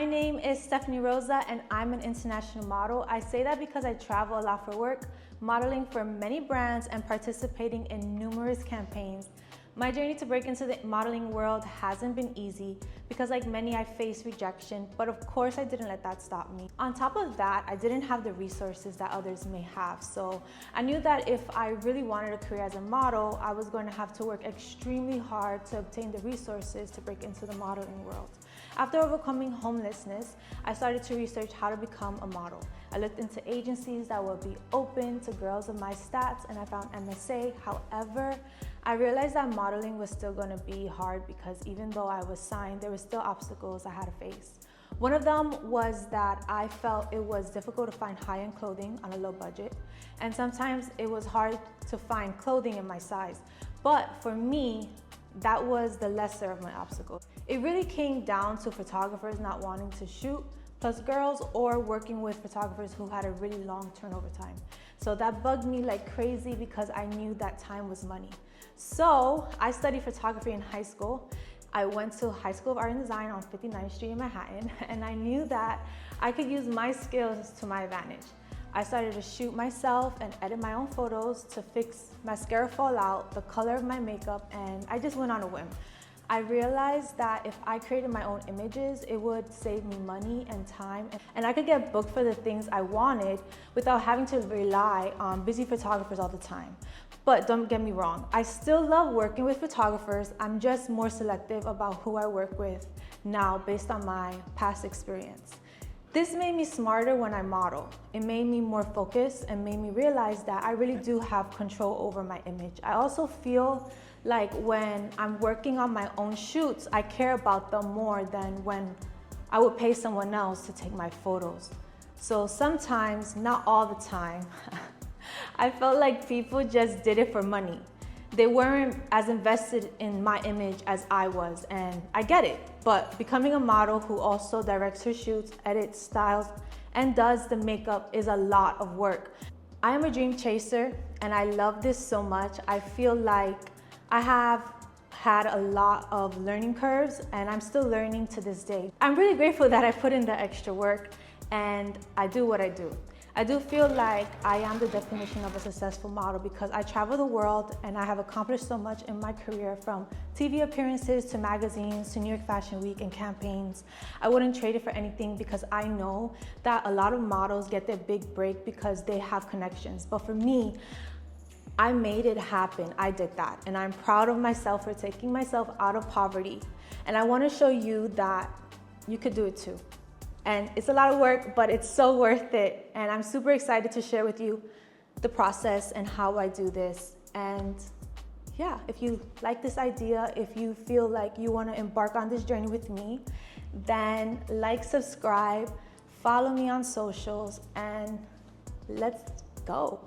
My name is Stephanie Rosa and I'm an international model. I say that because I travel a lot for work, modeling for many brands and participating in numerous campaigns. My journey to break into the modeling world hasn't been easy because like many I faced rejection, but of course I didn't let that stop me. On top of that, I didn't have the resources that others may have. So I knew that if I really wanted a career as a model, I was going to have to work extremely hard to obtain the resources to break into the modeling world. After overcoming homelessness, I started to research how to become a model. I looked into agencies that would be open to girls of my stats and I found MSA. However, I realized that modeling was still going to be hard because even though I was signed, there were still obstacles I had to face. One of them was that I felt it was difficult to find high-end clothing on a low budget, and sometimes it was hard to find clothing in my size. But for me, that was the lesser of my obstacles. It really came down to photographers not wanting to shoot, plus girls, or working with photographers who had a really long turnover time. So that bugged me like crazy because I knew that time was money. So I studied photography in high school. I went to High School of Art and Design on 59th Street in Manhattan, and I knew that I could use my skills to my advantage. I started to shoot myself and edit my own photos to fix mascara fallout, the color of my makeup, and I just went on a whim. I realized that if I created my own images, it would save me money and time, and I could get booked for the things I wanted without having to rely on busy photographers all the time. But don't get me wrong, I still love working with photographers. I'm just more selective about who I work with now based on my past experience. This made me smarter when I model. It made me more focused and made me realize that I really do have control over my image. I also feel like when I'm working on my own shoots, I care about them more than when I would pay someone else to take my photos. So sometimes, not all the time, I felt like people just did it for money. They weren't as invested in my image as I was, and I get it. But becoming a model who also directs her shoots, edits, styles, and does the makeup is a lot of work. I am a dream chaser, and I love this so much. I feel like I have had a lot of learning curves, and I'm still learning to this day. I'm really grateful that I put in the extra work, and I do what I do. I do feel like I am the definition of a successful model because I travel the world and I have accomplished so much in my career, from TV appearances to magazines to New York Fashion Week and campaigns. I wouldn't trade it for anything because I know that a lot of models get their big break because they have connections. But for me, I made it happen. I did that. And I'm proud of myself for taking myself out of poverty. And I want to show you that you could do it too. And it's a lot of work, but it's so worth it. And I'm super excited to share with you the process and how I do this. And yeah, if you like this idea, if you feel like you want to embark on this journey with me, then like, subscribe, follow me on socials, and let's go.